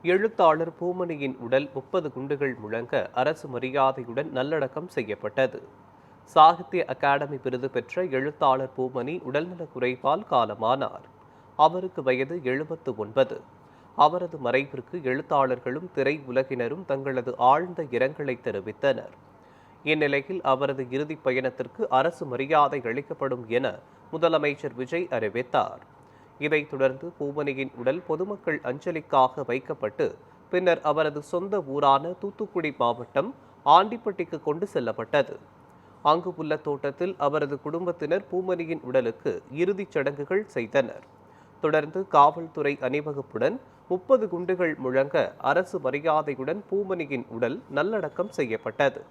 எழுத்தாளர் பூமணியின் உடல் 30 குண்டுகள் முழங்க அரசு மரியாதையுடன் நல்லடக்கம் செய்யப்பட்டது. சாகித்ய அகாடமி விருது பெற்ற எழுத்தாளர் பூமணி உடல்நலக் குறைவால் காலமானார். அவருக்கு வயது 79. அவரது மறைவிற்கு எழுத்தாளர்களும் திரை உலகினரும் தங்களது ஆழ்ந்த இரங்கலை தெரிவித்தனர். இந்நிலையில் அவரது இறுதிப் பயணத்திற்கு அரசு மரியாதை அளிக்கப்படும் என முதலமைச்சர் விஜய் அறிவித்தார். இதைத் தொடர்ந்து பூமணியின் உடல் பொதுமக்கள் அஞ்சலிக்காக வைக்கப்பட்டு பின்னர் அவரது சொந்த ஊரான தூத்துக்குடி மாவட்டம் ஆண்டிப்பட்டிக்கு கொண்டு செல்லப்பட்டது. அங்கு உள்ள தோட்டத்தில் அவரது குடும்பத்தினர் பூமணியின் உடலுக்கு இறுதிச் சடங்குகள் செய்தனர். தொடர்ந்து காவல்துறை அணிவகுப்புடன் 30 குண்டுகள் முழங்க அரசு மரியாதையுடன் பூமணியின் உடல் நல்லடக்கம் செய்யப்பட்டது.